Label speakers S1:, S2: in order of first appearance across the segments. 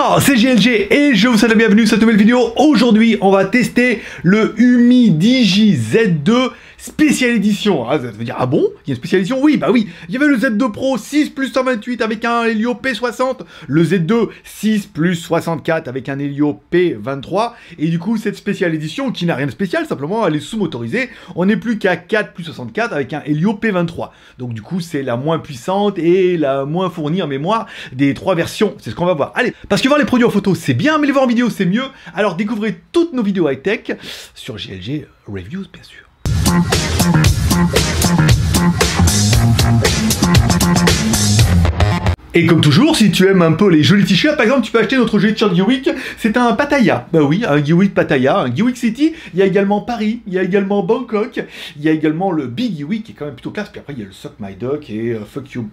S1: Alors, c'est JLG et je vous souhaite la bienvenue dans cette nouvelle vidéo. Aujourd'hui, on va tester le Umi Digi Z2 Spécial Édition. Ah, ça veut dire, ah bon? Il y a une spéciale édition? Oui, bah oui. Il y avait le Z2 Pro 6 plus 128 avec un Helio P60. Le Z2 6 plus 64 avec un Helio P23. Et du coup, cette spéciale édition, qui n'a rien de spécial, simplement, elle est sous-motorisée. On n'est plus qu'à 4 plus 64 avec un Helio P23. Donc du coup, c'est la moins puissante et la moins fournie en mémoire des trois versions. C'est ce qu'on va voir. Allez, parce que voir les produits en photo, c'est bien, mais les voir en vidéo, c'est mieux. Alors découvrez toutes nos vidéos high-tech sur JLG Reviews, bien sûr. Et comme toujours, si tu aimes un peu les jolis t-shirts, par exemple, tu peux acheter notre joli t-shirt Geewick. C'est un Pattaya. Bah oui, un Geewick Pattaya, un Geewick City. Il y a également Paris, il y a également Bangkok, il y a également le Big Geewick qui est quand même plutôt classe. Puis après, il y a le Suck My Duck et Fuck You.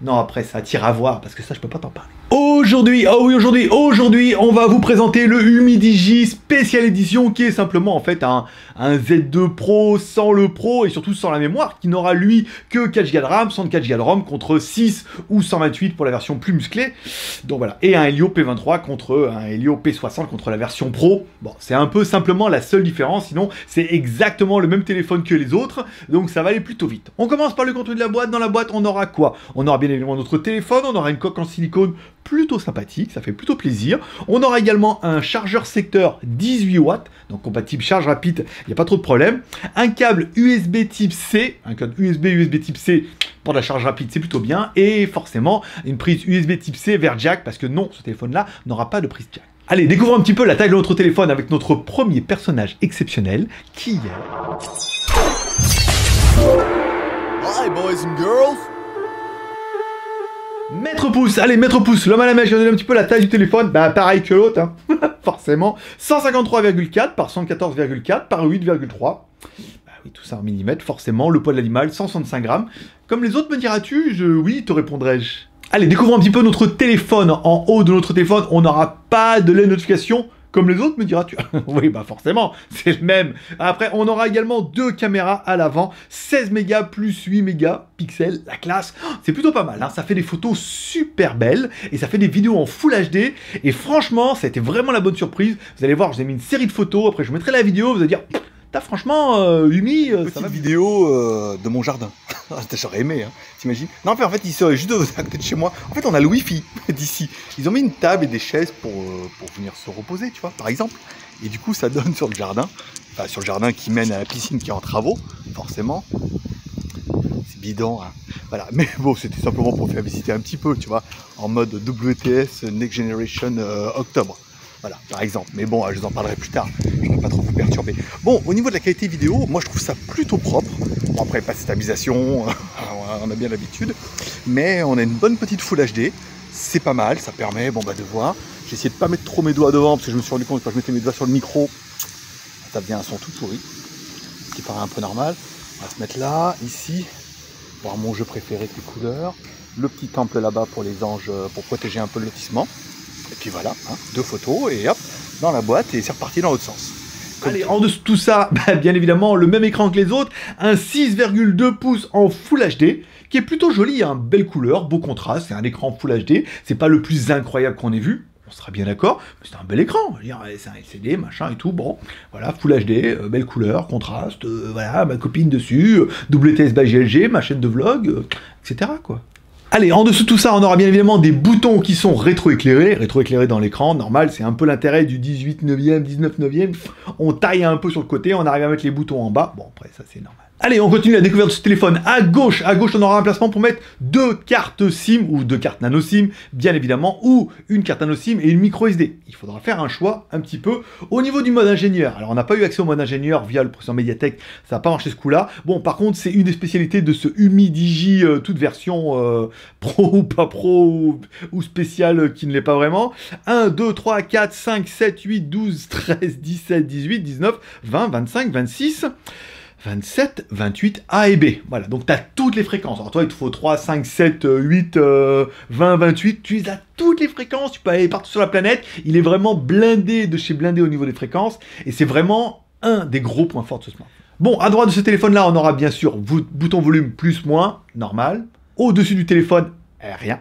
S1: Non, après, ça tire à voir, parce que ça, je peux pas t'en parler. Aujourd'hui, oh oui, aujourd'hui, on va vous présenter le Umi Digi Spécial Édition, qui est simplement, en fait, un Z2 Pro sans le Pro, et surtout sans la mémoire, qui n'aura, lui, que 4 Go de RAM, 64 Go de ROM, contre 6 ou 128 pour la version plus musclée. Donc voilà, et un Helio P23 contre un Helio P60 contre la version Pro. Bon, c'est un peu simplement la seule différence, sinon, c'est exactement le même téléphone que les autres, donc ça va aller plutôt vite. On commence par le contenu de la boîte. Dans la boîte, on aura quoi? On aura bien évidemment notre téléphone, on aura une coque en silicone plutôt sympathique, ça fait plutôt plaisir. On aura également un chargeur secteur 18 watts, donc compatible charge rapide, il n'y a pas trop de problème. Un câble USB type C, un câble USB type C pour la charge rapide, c'est plutôt bien. Et forcément, une prise USB type C vers jack, parce que non, ce téléphone-là n'aura pas de prise jack. Allez, découvrons un petit peu la taille de notre téléphone avec notre premier personnage exceptionnel, qui est...
S2: Hi boys and girls.
S1: Maître Pouce, allez, Maître Pouce, l'homme à la mèche, je vais donner un petit peu la taille du téléphone, bah pareil que l'autre, hein. Forcément, 153,4 par 114,4 par 8,3, bah oui, tout ça en millimètres, forcément, le poids de l'animal, 165 grammes, comme les autres me diras-tu, oui, te répondrai-je. Allez, découvrons un petit peu notre téléphone. En haut de notre téléphone, on n'aura pas de les notifications, comme les autres, me diras-tu. Oui, bah forcément, c'est le même. Après, on aura également deux caméras à l'avant, 16 mégas plus 8 mégapixels, la classe. C'est plutôt pas mal, hein. Ça fait des photos super belles, et ça fait des vidéos en Full HD, et franchement, ça a été vraiment la bonne surprise. Vous allez voir, je vous ai mis une série de photos, après je vous mettrai la vidéo, vous allez dire... T'as franchement, Umi,
S2: Petite vidéo de mon jardin. J'aurais aimé, hein. T'imagines? Non, en fait, ils sont juste à côté de chez moi. En fait, on a le Wi-Fi d'ici. Ils ont mis une table et des chaises pour venir se reposer, tu vois, par exemple. Et du coup, ça donne sur le jardin. Enfin, sur le jardin qui mène à la piscine qui est en travaux, forcément. C'est bidon, hein. Voilà. Mais bon, c'était simplement pour faire visiter un petit peu, tu vois, en mode WTS Next Generation octobre. Voilà, par exemple. Mais bon, je vous en parlerai plus tard. Je ne vais pas trop vous perturber. Bon, au niveau de la qualité vidéo, moi je trouve ça plutôt propre. Bon, après, pas de stabilisation, on a bien l'habitude. Mais on a une bonne petite Full HD. C'est pas mal, ça permet bon, bah, de voir. J'ai essayé de ne pas mettre trop mes doigts devant, parce que je me suis rendu compte que quand je mettais mes doigts sur le micro, ça faisait un son tout pourri. Ce qui paraît un peu normal. On va se mettre là, ici. Voir mon jeu préféré, les couleurs. Le petit temple là-bas pour les anges, pour protéger un peu le lotissement. Et puis voilà, hein, deux photos et hop, dans la boîte et c'est reparti dans l'autre sens.
S1: Allez, en dessous de tout ça, bah, bien évidemment, le même écran que les autres, un 6,2 pouces en Full HD, qui est plutôt joli, hein, belle couleur, beau contraste, c'est un écran Full HD, c'est pas le plus incroyable qu'on ait vu, on sera bien d'accord, mais c'est un bel écran, je veux dire, c'est un LCD, machin et tout, bon, voilà, Full HD, belle couleur, contraste, voilà, ma copine dessus, WTS by GLG, ma chaîne de vlog, etc. quoi. Allez, en dessous de tout ça, on aura bien évidemment des boutons qui sont rétroéclairés dans l'écran, normal, c'est un peu l'intérêt du 18 neuvième, 19 neuvième, on taille un peu sur le côté, on arrive à mettre les boutons en bas, bon après ça c'est normal. Allez, on continue la découverte de ce téléphone. À gauche, on aura un emplacement pour mettre deux cartes SIM, ou deux cartes nano SIM, bien évidemment, ou une carte nano SIM et une micro SD. Il faudra faire un choix un petit peu au niveau du mode ingénieur. Alors, on n'a pas eu accès au mode ingénieur via le processeur Mediatek, ça n'a pas marché ce coup-là. Bon, par contre, c'est une des spécialités de ce Umi Digi, toute version pro ou pas pro, ou spéciale qui ne l'est pas vraiment. 1, 2, 3, 4, 5, 7, 8, 12, 13, 17, 18, 19, 20, 25, 26... 27, 28, A et B. Voilà, donc tu as toutes les fréquences. Alors toi, il te faut 3, 5, 7, 8, 20, 28. Tu as toutes les fréquences, tu peux aller partout sur la planète. Il est vraiment blindé de chez blindé au niveau des fréquences. Et c'est vraiment un des gros points forts de ce smartphone. Bon, à droite de ce téléphone-là, on aura bien sûr bouton volume plus, moins, normal. Au-dessus du téléphone, rien.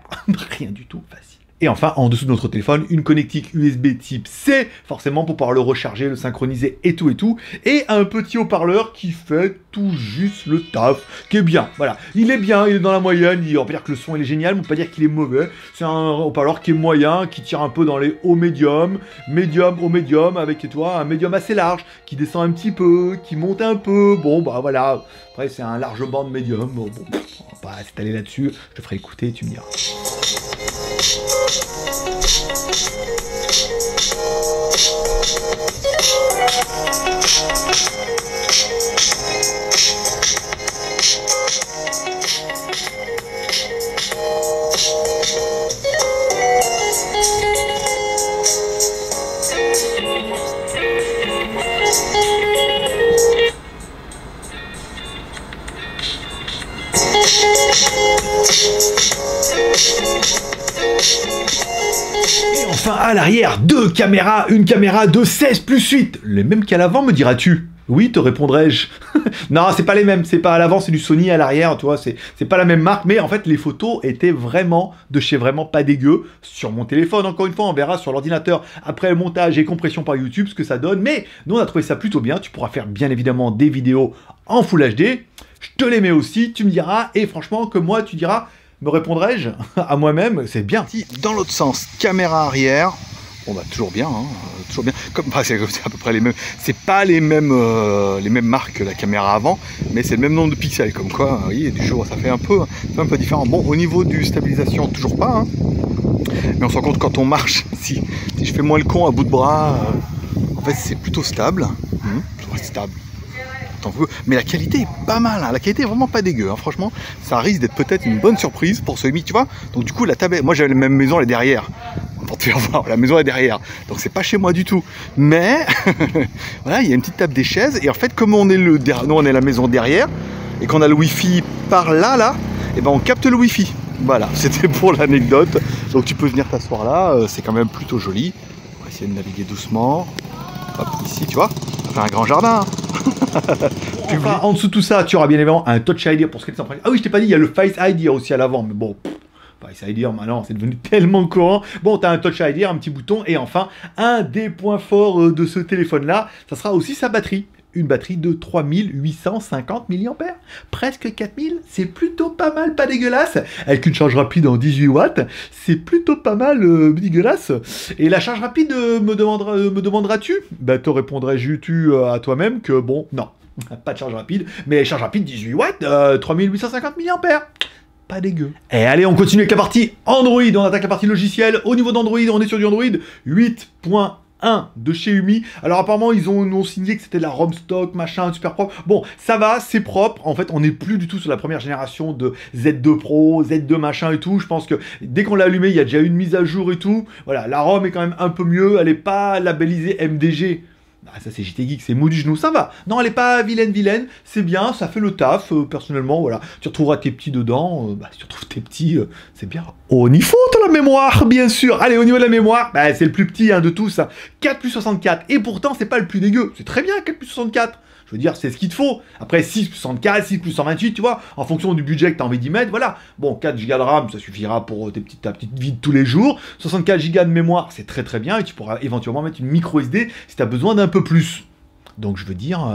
S1: Rien du tout, facile. Et enfin, en dessous de notre téléphone, une connectique USB type C, forcément pour pouvoir le recharger, le synchroniser et tout. Et un petit haut-parleur qui fait tout juste le taf, qui est bien. Voilà, il est bien, il est dans la moyenne, on peut dire que le son il est génial, mais on peut pas dire qu'il est mauvais. C'est un haut-parleur qui est moyen, qui tire un peu dans les hauts médiums, médium au médium, avec un médium assez large, qui descend un petit peu, qui monte un peu. Bon, bah voilà, après c'est un large band médium. Bon, on va pas s'étaler là-dessus, je te ferai écouter, tu me diras. Et enfin à l'arrière, deux caméras, une caméra de 16 plus 8, les mêmes qu'à l'avant me diras-tu? Oui, te répondrai-je. Non, c'est pas les mêmes, c'est pas à l'avant, c'est du Sony à l'arrière, tu vois, c'est pas la même marque, mais en fait les photos étaient vraiment de chez vraiment pas dégueu. Sur mon téléphone, encore une fois, on verra sur l'ordinateur après le montage et compression par YouTube ce que ça donne, mais nous on a trouvé ça plutôt bien. Tu pourras faire bien évidemment des vidéos en Full HD, je te les mets aussi, tu me diras, et franchement, comme moi, tu diras, me répondrai-je à moi-même, c'est bien.
S2: Dans l'autre sens, caméra arrière, bon bah toujours bien, toujours bien. Comme bah, c'est à peu près les mêmes. C'est pas les mêmes marques que la caméra avant, mais c'est le même nombre de pixels. Comme quoi, oui, du jour, ça fait un peu différent. Bon, au niveau du stabilisation, toujours pas. Hein, mais on se rend compte quand on marche, si je fais moins le con à bout de bras, en fait c'est plutôt stable. Stable. Mais la qualité est pas mal, hein. La qualité est vraiment pas dégueu, hein. Franchement, ça risque d'être peut-être une bonne surprise pour celui, tu vois. Donc du coup, la tablette, moi j'avais la même maison, elle est derrière. Pour te faire voir, la maison est derrière. Donc c'est pas chez moi du tout. Mais voilà, il y a une petite table des chaises. Et en fait, comme on est nous on est la maison derrière et qu'on a le Wi-Fi par là, et ben on capte le Wi-Fi. Voilà, c'était pour l'anecdote. Donc tu peux venir t'asseoir là, c'est quand même plutôt joli. On va essayer de naviguer doucement. Hop, ici, tu vois, ça fait un grand jardin.
S1: Enfin, en dessous de tout ça, tu auras bien évidemment un Touch ID pour ce qui est de s'emprunter. Ah oui, je t'ai pas dit, il y a le Face ID aussi à l'avant, mais bon, Face ID maintenant, c'est devenu tellement courant. Bon, tu as un Touch ID, un petit bouton, et enfin, un des points forts de ce téléphone-là, ça sera aussi sa batterie. Une batterie de 3850 mAh, presque 4000, c'est plutôt pas mal, pas dégueulasse. Avec une charge rapide en 18 watts, c'est plutôt pas mal dégueulasse. Et la charge rapide, me demanderas-tu? Bah, te répondrai-tu à toi-même que bon, non, pas de charge rapide, mais charge rapide 18 watts, 3850 mAh. Pas dégueu. Et allez, on continue avec la partie Android, on attaque la partie logicielle. Au niveau d'Android, on est sur du Android 8.1 de chez Umi. Alors apparemment ils ont signé que c'était la ROM stock, machin, super propre. Bon, ça va, c'est propre. En fait, on n'est plus du tout sur la première génération de Z2 Pro, Z2 machin et tout. Je pense que dès qu'on l'a allumé, il y a déjà eu une mise à jour et tout. Voilà, la ROM est quand même un peu mieux. Elle n'est pas labellisée MDG. Ah, ça c'est JT Geek, c'est mou du genou, ça va. Non, elle est pas vilaine, c'est bien, ça fait le taf, personnellement, voilà. Tu retrouveras tes petits dedans, si tu retrouves tes petits, c'est bien. On y faut de la mémoire, bien sûr. Allez, au niveau de la mémoire, c'est le plus petit de tous, hein. 4 plus 64, et pourtant c'est pas le plus dégueu, c'est très bien 4 plus 64. Je veux dire, c'est ce qu'il te faut. Après, 6 plus 64, 6 plus 128, tu vois, en fonction du budget que tu as envie d'y mettre, voilà. Bon, 4 Go de RAM, ça suffira pour ta petite vie de tous les jours. 64 Go de mémoire, c'est très très bien, et tu pourras éventuellement mettre une micro SD si tu as besoin d'un peu plus. Donc, je veux dire...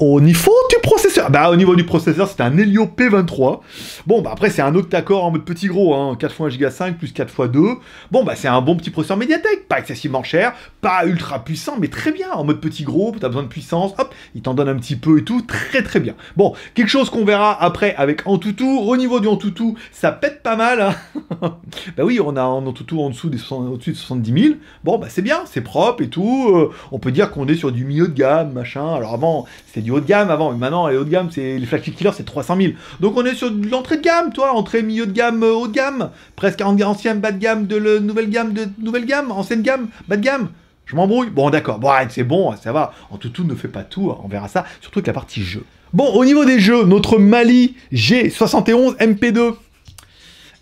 S1: Au niveau du processeur, au niveau du processeur, c'est un Helio P23. Bon, après, c'est un octa-core en mode petit gros, hein, 4 x 1 Go 5 plus 4 x 2. Bon, c'est un bon petit processeur Mediatek, pas excessivement cher, pas ultra puissant, mais très bien, en mode petit gros, t'as besoin de puissance, hop, il t'en donne un petit peu et tout, très très bien. Bon, quelque chose qu'on verra après avec Antutu. Au niveau du Antutu, ça pète pas mal, hein. Oui, on a un Antutu au-dessus de 70 000. Bon, c'est bien, c'est propre et tout. On peut dire qu'on est sur du milieu de gamme, machin. Alors avant, c'était du haut de gamme avant, mais maintenant les haut de gamme, les flagship killers, c'est 300 000. Donc on est sur de l'entrée de gamme, toi, entrée milieu de gamme, haut de gamme, presque ancien bas de gamme nouvelle gamme, ancienne gamme, bas de gamme. Je m'embrouille. Bon, d'accord, c'est bon, ça va. Antutu ne fait pas tout, on verra ça, surtout avec la partie jeu. Bon, au niveau des jeux, notre Mali G71 MP2.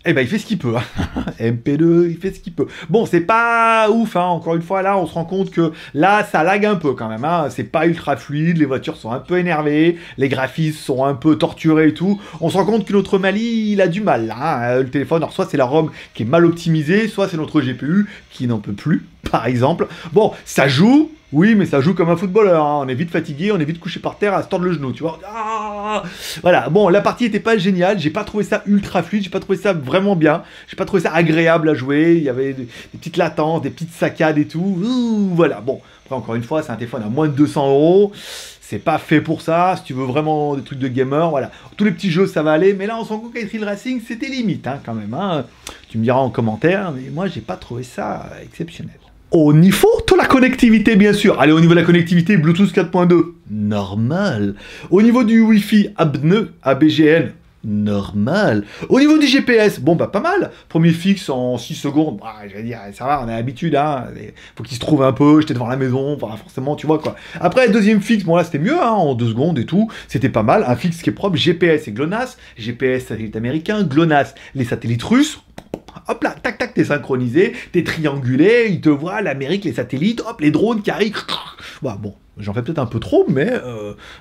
S1: Eh ben, il fait ce qu'il peut. Hein. MP2, il fait ce qu'il peut. Bon, c'est pas ouf, hein. Encore une fois, là, on se rend compte que là, ça lag un peu quand même. Hein. C'est pas ultra fluide, les voitures sont un peu énervées, les graphismes sont un peu torturés et tout. On se rend compte que notre Mali, il a du mal. Là, hein. Le téléphone, alors soit c'est la ROM qui est mal optimisée, soit c'est notre GPU qui n'en peut plus, par exemple. Bon, ça joue. Oui, mais ça joue comme un footballeur, hein. On est vite fatigué, on est vite couché par terre à se tordre le genou, tu vois. Ah, voilà, bon, la partie était pas géniale, j'ai pas trouvé ça ultra fluide, j'ai pas trouvé ça vraiment bien, j'ai pas trouvé ça agréable à jouer, il y avait des petites latences, des petites saccades et tout. Ouh, voilà, bon, après encore une fois, c'est un téléphone à moins de 200 euros. C'est pas fait pour ça, si tu veux vraiment des trucs de gamer, voilà. Tous les petits jeux, ça va aller, mais là, on se rend compte qu'avec Thrill Racing, c'était limite, hein, quand même. Hein. Tu me diras en commentaire, mais moi, j'ai pas trouvé ça exceptionnel. Au niveau de la connectivité, bien sûr. Allez, au niveau de la connectivité, Bluetooth 4.2, normal. Au niveau du Wi-Fi, ABGN, normal. Au niveau du GPS, bon, bah, pas mal. Premier fixe en 6 secondes, bah, je vais dire, ça va, on a l'habitude, hein. Faut qu'il se trouve un peu, j'étais devant la maison, enfin, forcément, tu vois, quoi. Après, deuxième fixe, bon, là, c'était mieux, hein, en 2 secondes et tout. C'était pas mal. Un fixe qui est propre, GPS et GLONASS. GPS, satellite américain, GLONASS, les satellites russes. Hop là, tac tac, t'es synchronisé, t'es triangulé, ils te voient, l'Amérique, les satellites, hop, les drones qui arrivent. Bah, bon, j'en fais peut-être un peu trop, mais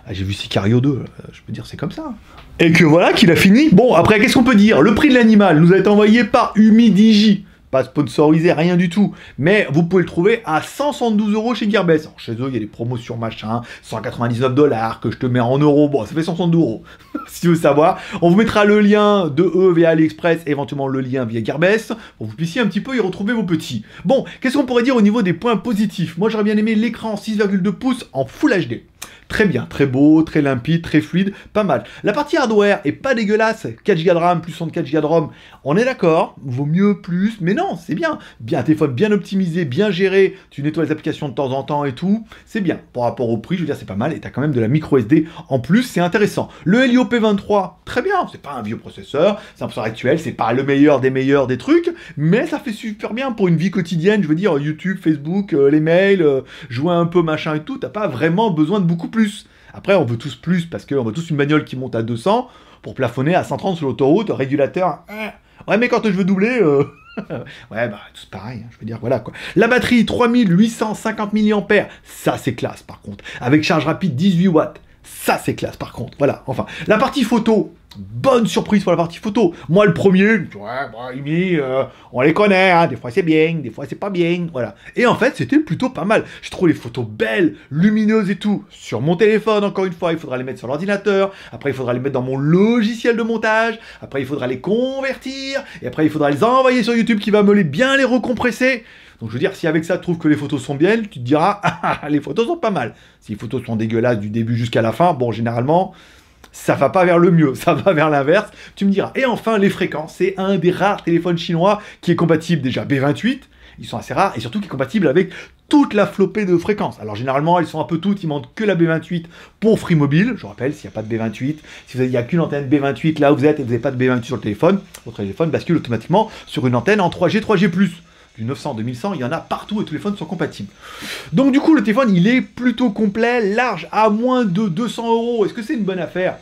S1: j'ai vu Sicario 2, je peux dire c'est comme ça. Et que voilà qu'il a fini. Bon, après, qu'est-ce qu'on peut dire? Le prix de l'animal nous a été envoyé par Humidigi. Pas sponsorisé, rien du tout. Mais vous pouvez le trouver à 172 € chez Gearbest. Alors, chez eux, il y a des promotions machin, 199 $ que je te mets en euros. Bon, ça fait 172 € si tu veux savoir. On vous mettra le lien de eux via AliExpress, éventuellement le lien via Gearbest, pour que vous puissiez un petit peu y retrouver vos petits. Bon, qu'est-ce qu'on pourrait dire au niveau des points positifs? Moi, j'aurais bien aimé l'écran 6,2 pouces en Full HD. Très bien, très beau, très limpide, très fluide, pas mal. La partie hardware est pas dégueulasse, 4 Go de RAM plus 64 Go de ROM, on est d'accord, vaut mieux plus, mais non, c'est bien. Bien, un téléphone bien optimisé, bien géré, tu nettoies les applications de temps en temps et tout, c'est bien. Par rapport au prix, je veux dire, c'est pas mal, et t'as quand même de la micro SD en plus, c'est intéressant. Le Helio P23, très bien, c'est pas un vieux processeur, c'est un processeur actuel, c'est pas le meilleur des trucs, mais ça fait super bien pour une vie quotidienne, je veux dire, YouTube, Facebook, les mails, jouer un peu machin et tout, t'as pas vraiment besoin de beaucoup plus. Après, on veut tous plus parce qu'on veut tous une bagnole qui monte à 200 pour plafonner à 130 sur l'autoroute, régulateur. Ouais, mais quand je veux doubler, ouais, bah, tous pareil, hein, je veux dire, voilà quoi. La batterie, 3850 mAh, ça c'est classe par contre. Avec charge rapide, 18 watts. Ça, c'est classe, par contre. Voilà, enfin. La partie photo, bonne surprise pour la partie photo. Moi, le premier, ouais, bah, on les connaît, hein. Des fois, c'est bien, des fois, c'est pas bien. Voilà. Et en fait, c'était plutôt pas mal. Je trouve les photos belles, lumineuses et tout. Sur mon téléphone, encore une fois, il faudra les mettre sur l'ordinateur. Après, il faudra les mettre dans mon logiciel de montage. Après, il faudra les convertir. Et après, il faudra les envoyer sur YouTube qui va me bien les recompresser. Donc je veux dire, si avec ça tu trouves que les photos sont bien, tu te diras, ah, les photos sont pas mal. Si les photos sont dégueulasses du début jusqu'à la fin, bon, généralement, ça va pas vers le mieux, ça va vers l'inverse, tu me diras. Et enfin, les fréquences, c'est un des rares téléphones chinois qui est compatible déjà B28, ils sont assez rares, et surtout qui est compatible avec toute la flopée de fréquences. Alors généralement, elles sont un peu toutes, il manque que la B28 pour Free Mobile. Je rappelle, s'il n'y a pas de B28, si il n'y a qu'une antenne B28 là où vous êtes et vous n'avez pas de B28 sur le téléphone, votre téléphone bascule automatiquement sur une antenne en 3G, 3G+. Du 900, 2100, il y en a partout et tous les téléphones sont compatibles. Donc du coup, le téléphone, il est plutôt complet, large, à moins de 200 €. Est-ce que c'est une bonne affaire?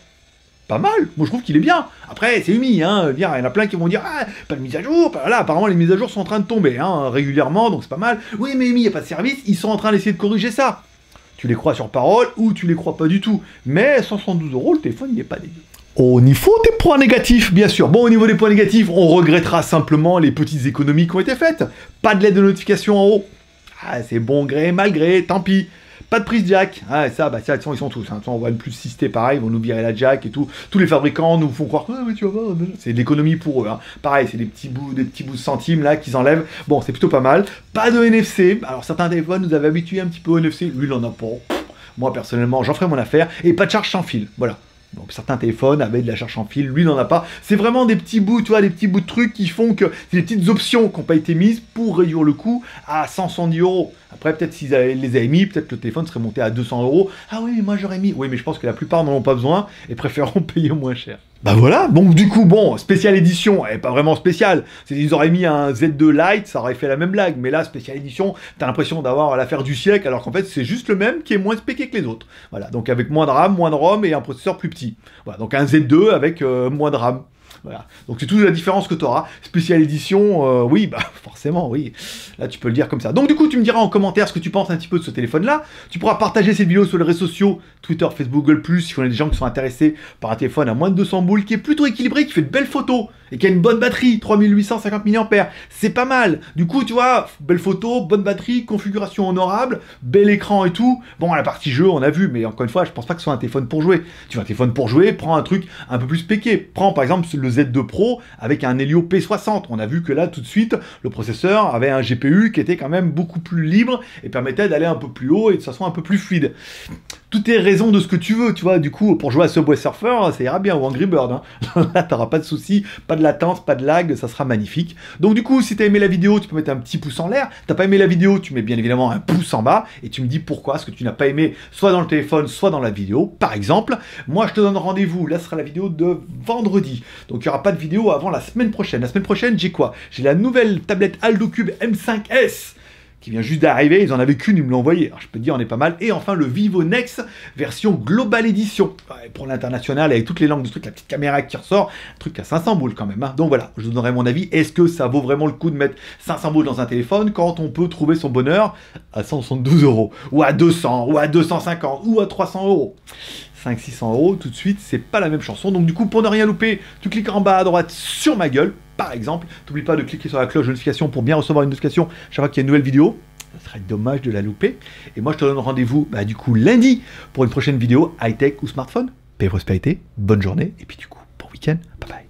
S1: Pas mal, moi je trouve qu'il est bien. Après, c'est humide, hein. Il y en a plein qui vont dire, ah, pas de mise à jour. Là, apparemment, les mises à jour sont en train de tomber, hein, régulièrement, donc c'est pas mal. Oui, mais il n'y a pas de service, ils sont en train d'essayer de corriger ça. Tu les crois sur parole ou tu les crois pas du tout. Mais 172 €, le téléphone, il n'est pas dégueu. Au niveau des points négatifs, bien sûr. Bon, au niveau des points négatifs, on regrettera simplement les petites économies qui ont été faites. Pas de LED de notification en haut. Ah, c'est bon gré, mal gré, tant pis. Pas de prise jack. Ah, ça, bah, ça, ils sont tous. Hein. On voit le plus 6T pareil, ils vont nous virer la jack et tout. Tous les fabricants nous font croire, ah, oui, tu vas voir. C'est de l'économie pour eux. Hein. Pareil, c'est des petits bouts de centimes là qu'ils enlèvent. Bon, c'est plutôt pas mal. Pas de NFC. Alors, certains téléphones nous avaient habitués un petit peu au NFC. Lui, il en a pas. Moi, personnellement, j'en ferai mon affaire. Et pas de charge sans fil. Voilà. Donc certains téléphones avaient de la charge sans fil, lui n'en a pas. C'est vraiment des petits bouts, tu vois, des petits bouts de trucs qui font que c'est des petites options qui n'ont pas été mises pour réduire le coût à 170 €. Après, peut-être s'ils les avaient mis, peut-être le téléphone serait monté à 200 €. Ah oui, mais moi j'aurais mis. Oui, mais je pense que la plupart n'en ont pas besoin et préféreront payer moins cher. Bah voilà, donc du coup, bon, spéciale édition, elle est pas vraiment spéciale. Ils auraient mis un Z2 Lite, ça aurait fait la même blague. Mais là, spéciale édition, t'as l'impression d'avoir l'affaire du siècle, alors qu'en fait, c'est juste le même qui est moins spéqué que les autres. Voilà, donc avec moins de RAM, moins de ROM et un processeur plus petit. Voilà, donc un Z2 avec moins de RAM. Voilà. Donc c'est toute la différence que tu auras. Spécial édition, oui, bah forcément, oui. Là, tu peux le dire comme ça. Donc du coup, tu me diras en commentaire ce que tu penses un petit peu de ce téléphone-là. Tu pourras partager cette vidéo sur les réseaux sociaux, Twitter, Facebook, Google+, si on a des gens qui sont intéressés par un téléphone à moins de 200 boules, qui est plutôt équilibré, qui fait de belles photos, et qui a une bonne batterie, 3850 mAh. C'est pas mal. Du coup, tu vois, belle photo, bonne batterie, configuration honorable, bel écran et tout. Bon, la partie jeu, on a vu, mais encore une fois, je pense pas que ce soit un téléphone pour jouer. Tu veux un téléphone pour jouer, prends un truc un peu plus péqué. Prends par exemple le Z2 Pro avec un Helio P60. On a vu que là, tout de suite, le processeur avait un GPU qui était quand même beaucoup plus libre et permettait d'aller un peu plus haut et de façon un peu plus fluide. Tout est raison de ce que tu veux, tu vois. Du coup, pour jouer à Subway Surfer, ça ira bien, ou Angry Bird. Hein. Là, t'auras pas de soucis, pas de latence, pas de lag, ça sera magnifique. Donc du coup, si t'as aimé la vidéo, tu peux mettre un petit pouce en l'air. T'as pas aimé la vidéo, tu mets bien évidemment un pouce en bas et tu me dis pourquoi, ce que tu n'as pas aimé, soit dans le téléphone, soit dans la vidéo. Par exemple, moi, je te donne rendez-vous. Là, ce sera la vidéo de vendredi. Donc il n'y aura pas de vidéo avant la semaine prochaine. La semaine prochaine, j'ai quoi? J'ai la nouvelle tablette Aldo Cube M5S qui vient juste d'arriver, ils en avaient qu'une, ils me l'ont envoyé. Alors je peux te dire, on est pas mal. Et enfin, le Vivo Nex version Global Edition. Ouais, pour l'international, avec toutes les langues de truc, la petite caméra qui ressort, un truc à 500 boules quand même. Hein. Donc voilà, je vous donnerai mon avis. Est-ce que ça vaut vraiment le coup de mettre 500 boules dans un téléphone quand on peut trouver son bonheur à 172 €, ou à 200, ou à 250, ou à 300 €? 500-600 € tout de suite, c'est pas la même chanson. Donc du coup, pour ne rien louper, tu cliques en bas à droite sur ma gueule, par exemple. N'oublie pas de cliquer sur la cloche de notification pour bien recevoir une notification chaque fois qu'il y a une nouvelle vidéo. Ça serait dommage de la louper. Et moi, je te donne rendez-vous du coup lundi pour une prochaine vidéo high-tech ou smartphone. Paix et prospérité, bonne journée, et puis du coup, bon week-end, bye bye.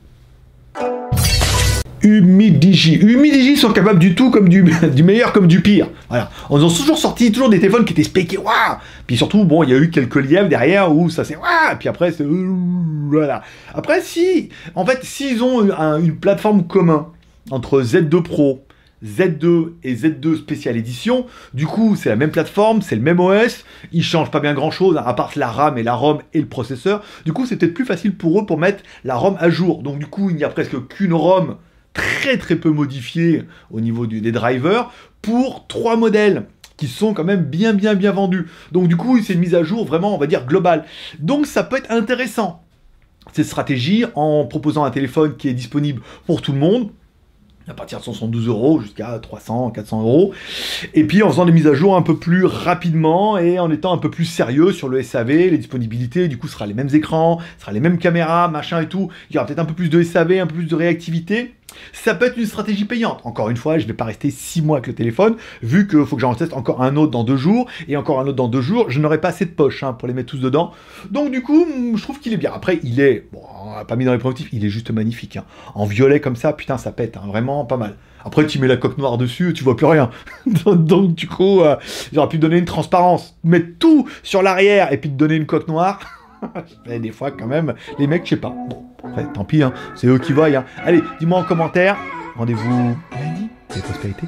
S1: Humidigi sont capables du tout comme du meilleur comme du pire. Voilà. On ont toujours sorti des téléphones qui étaient spéqués, waouh. Puis surtout, bon, il y a eu quelques lièvres derrière où ça c'est waouh. Puis après, c'est voilà. Après, en fait, s'ils ont une plateforme commune entre Z2 Pro, Z2 et Z2 Special Edition, du coup, c'est la même plateforme, c'est le même OS, ils changent pas bien grand chose, à part la RAM et la ROM et le processeur. Du coup, c'est peut-être plus facile pour eux pour mettre la ROM à jour. Donc du coup, il n'y a presque qu'une ROM très peu modifié au niveau des drivers pour 3 modèles qui sont quand même bien vendus. Donc du coup, c'est une mise à jour vraiment, on va dire, globale. Donc ça peut être intéressant, cette stratégie, en proposant un téléphone qui est disponible pour tout le monde, à partir de 172 € jusqu'à 300, 400 €. Et puis en faisant des mises à jour un peu plus rapidement et en étant un peu plus sérieux sur le SAV, les disponibilités, du coup ce sera les mêmes écrans, ce sera les mêmes caméras, machin et tout. Il y aura peut-être un peu plus de SAV, un peu plus de réactivité. Ça peut être une stratégie payante. Encore une fois, je ne vais pas rester 6 mois avec le téléphone, vu qu'il faut que j'en teste encore un autre dans 2 jours, et encore un autre dans 2 jours. Je n'aurai pas assez de poche pour les mettre tous dedans. Donc du coup, je trouve qu'il est bien. Après, il est, bon, on l'a pas mis dans les promotifs, il est juste magnifique. Hein. En violet comme ça, putain, ça pète, hein, vraiment pas mal. Après, tu mets la coque noire dessus, tu vois plus rien. Donc du coup, j'aurais pu donner une transparence, mettre tout sur l'arrière, et puis te donner une coque noire. Et des fois, quand même, les mecs, je sais pas. Bon, après, tant pis, hein, c'est eux qui voient. Hein. Allez, dis-moi en commentaire. Rendez-vous lundi. C'est prospérité.